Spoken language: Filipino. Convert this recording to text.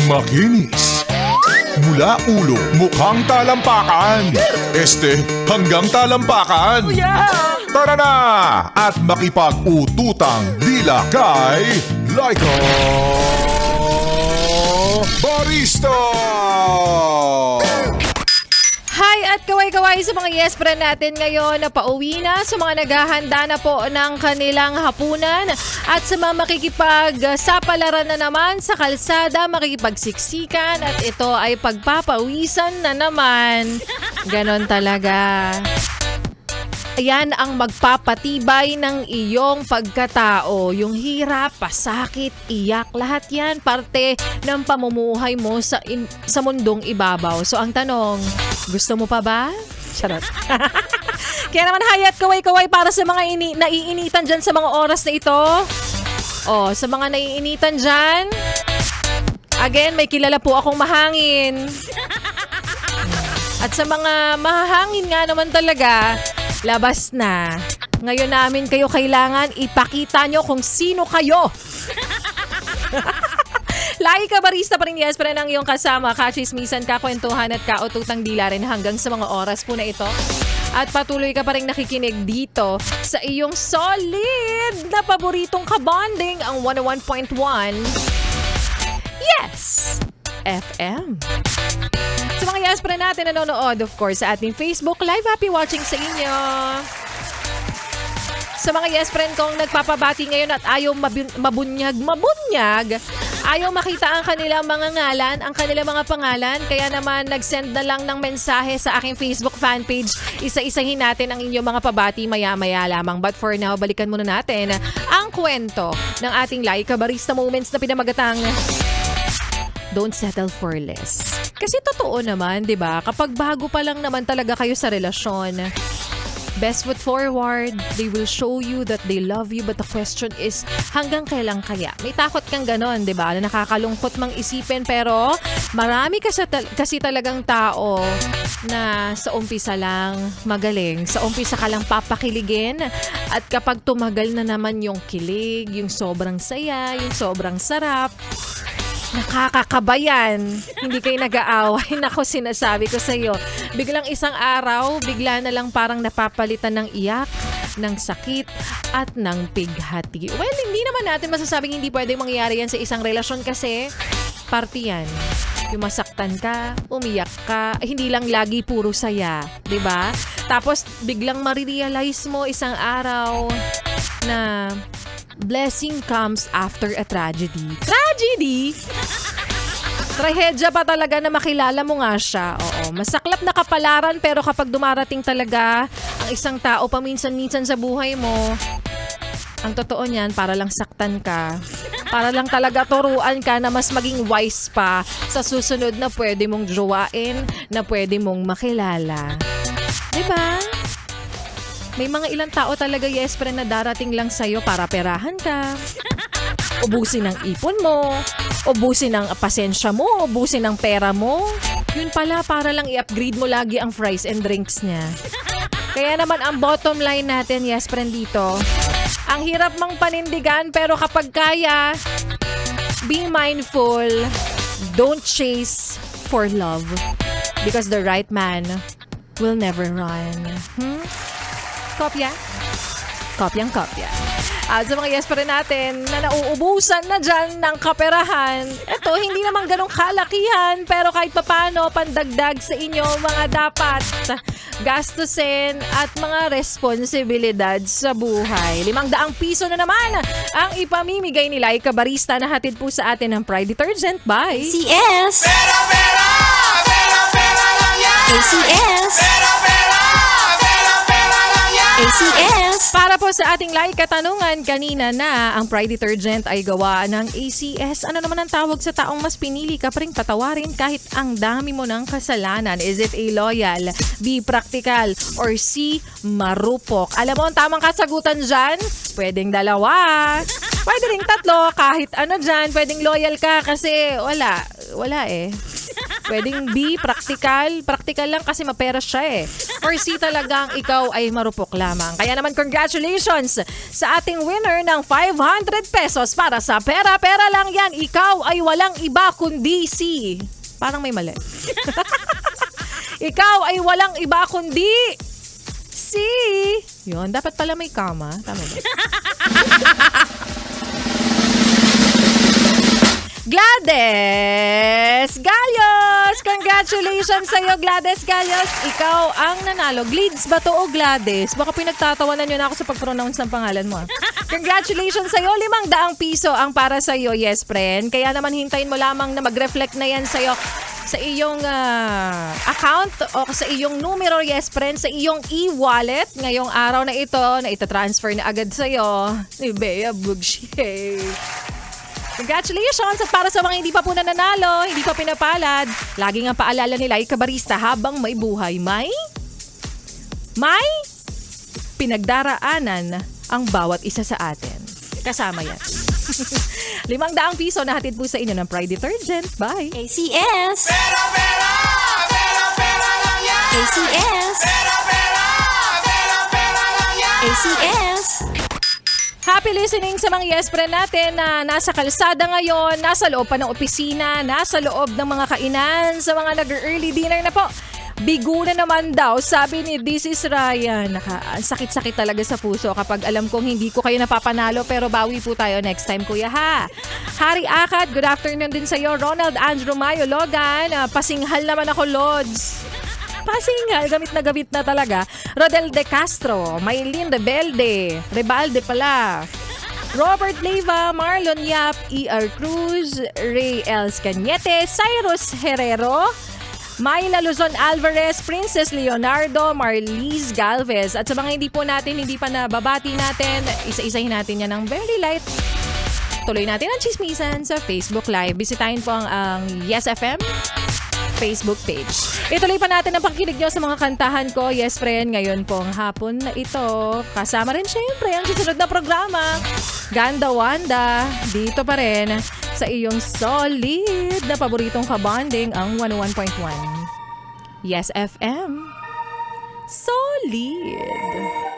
Makinis. Mula ulo, mukhang talampakan. Hanggang talampakan. Tara na! At makipag-ututang dila kay Laika Barista! Hi at kaway-kaway sa mga yes friend natin ngayon na pauwi na, sa mga naghahanda na po ng kanilang hapunan at sa mga makikipagsapalaran na naman sa kalsada, makikipagsiksikan at ito ay pagpapawisan na naman. Ganon talaga. Ayan ang magpapatibay ng iyong pagkatao. Yung hirap, pasakit, iyak, lahat yan parte ng pamumuhay mo sa mundong ibabaw. So ang tanong, gusto mo pa ba? Charot. Kaya naman hayat kaway-kaway para sa mga naiinitan dyan sa mga oras na ito. Oh, sa mga naiinitan dyan, again, may kilala po akong mahangin. At sa mga mahangin nga naman talaga, labas na. Ngayon namin kayo kailangan ipakita nyo kung sino kayo. Laika Barista pa rin, yes, pa rin ang iyong kasama. Kachismisan, kakwentuhan at kaututang dila rin hanggang sa mga oras po na ito. At patuloy ka pa rin nakikinig dito sa iyong solid na paboritong kabonding, ang 101.1 Yes FM. Sa mga yes pa natin nanonood, of course, sa ating Facebook Live, happy watching sa inyo. Sa mga yes friend kong nagpapabati ngayon at ayaw mabunyag, ayaw makita ang kanilang mga ngalan, ang kanilang mga pangalan, kaya naman nag-send na lang ng mensahe sa aking Facebook fan page. Isa-isahin natin ang inyong mga pabati maya-maya lamang. But for now, balikan muna natin ang kwento ng ating Laika Barista Moments na pinamagatang Don't settle for less. Kasi totoo naman, 'di ba? Kapag bago pa lang naman talaga kayo sa relasyon, best foot forward, they will show you that they love you, but the question is, hanggang kailan kaya? May takot kang ganon, 'di ba? Na nakakalungkot mang isipin, pero marami kasi talagang tao na sa umpisa lang magaling, sa umpisa ka lang papakiligin, at kapag tumagal na naman yung kilig, yung sobrang saya, yung sobrang sarap, nakakakabayan. Hindi kayo nag-aaway. Nako, sinasabi ko sa iyo. Biglang isang araw, bigla na lang parang napapalitan ng iyak, ng sakit, at ng pighati. Well, hindi naman natin masasabing hindi pwede mangyari yan sa isang relasyon kasi parte yan. Yung masaktan ka, umiyak ka, hindi lang lagi puro saya. 'Di ba? Tapos biglang marirealize mo isang araw na blessing comes after a tragedy. Tragedy? Trahedya pa talaga na makilala mo nga siya. Oo, masaklap na kapalaran, pero kapag dumarating talaga ang isang tao paminsan-minsan sa buhay mo, ang totoo niyan, para lang saktan ka. Para lang talaga turuan ka na mas maging wise pa sa susunod na pwede mong jowain, na pwede mong makilala. Diba? May mga ilang tao talaga, yes friend, na darating lang sa'yo para perahan ka. Ubusin ang ipon mo, ubusin ang pasensya mo, ubusin ang pera mo. Yun pala, para lang i-upgrade mo lagi ang fries and drinks niya. Kaya naman ang bottom line natin, yes friend, dito, ang hirap mang panindigan, pero kapag kaya, be mindful, don't chase for love. Because the right man will never run. Kopya? Kopyang-kopya. At sa mga yes pa rin natin na nauubusan na dyan ng kaperahan, ito, hindi naman ganong kalakihan, pero kahit papano, pandagdag sa inyo mga dapat gastusin at mga responsibilidad sa buhay. 500 piso na naman ang ipamimigay ni Laika Barista na hatid po sa atin ng Pride Detergent by ACS. Pera, pera! Pera, pera lang yan! ACS. Pera, pera! Pera, pera lang yan! ACS. Para po sa ating like katanungan kanina na ang Pride Detergent ay gawa ng ACS. Ano naman ang tawag sa taong mas pinili ka pa rin patawarin kahit ang dami mo ng kasalanan? Is it A, loyal, B, practical, or C, marupok? Alam mo ang tamang kasagutan dyan? Pwedeng dalawa. Pwede ring tatlo. Kahit ano dyan, pwedeng loyal ka kasi wala eh. Pwedeng B, practical. Practical lang kasi mapera siya eh. Or C talagang ikaw ay marupok lamang. Kaya naman congratulations sa ating winner ng 500 pesos para sa pera-pera lang yan. Ikaw ay walang iba kundi C. Parang may mali. Ikaw ay walang iba kundi C. Yun, dapat pala may kama. Tama ba? Gladys Galios! Congratulations sa'yo, Gladys Galios. Ikaw ang nanalo. Glids ba to o Gladys? Baka pinagtatawanan nyo na ako sa pag-pronounce ng pangalan mo. Congratulations sa'yo. 500 piso ang para sa'yo, yes, friend. Kaya naman hintayin mo lamang na mag-reflect na yan sa'yo sa iyong account o sa iyong numero, yes, friend, sa iyong e-wallet. Ngayong araw na ito, na itatransfer na agad sa'yo ni Bea Bugshay. Congratulations! At para sa mga hindi pa po nananalo, hindi pa pinapalad, lagi nga paalala nila ikabarista habang may buhay, may pinagdaraanan ang bawat isa sa atin. Kasama yan. 500 piso na hatid po sa inyo ng Pride Detergent. Bye! ACS. Pera, pera, pera, pera lang yan. ACS. Pera, pera, pera, pera lang yan. ACS. Happy listening sa mga yes friend natin na nasa kalsada ngayon, nasa loob pa ng opisina, nasa loob ng mga kainan, sa mga nag-early dinner na po. Bigo na naman daw, sabi ni This is Ryan. Sakit-sakit talaga sa puso kapag alam kong hindi ko kayo napapanalo, pero bawi po tayo next time, kuya, ha. Hari Akad, good afternoon din sa'yo. Ronald Andrew Mayo Logan, pasinghal naman ako, Lods. Pasinghal, gamit na talaga. Rodel De Castro, Maylin Rebalde pala. Robert Leyva, Marlon Yap, E.R. Cruz, Ray Els Cañete, Cyrus Herrero, Mayla Luzon Alvarez, Princess Leonardo, Marlies Galvez. At sa mga hindi pa nababati natin, isa-isahin natin yan ng very light. Tuloy natin ang chismisan sa Facebook Live. Bisitahin po ang Yes FM Facebook page. Ituloy pa natin ang pakikinig nyo sa mga kantahan ko. Yes, friend, ngayon pong hapon na ito. Kasama rin syempre ang susunod na programa. Ganda Wanda, dito pa rin sa iyong solid na paboritong kabanding ang 101.1. Yes, FM. Solid.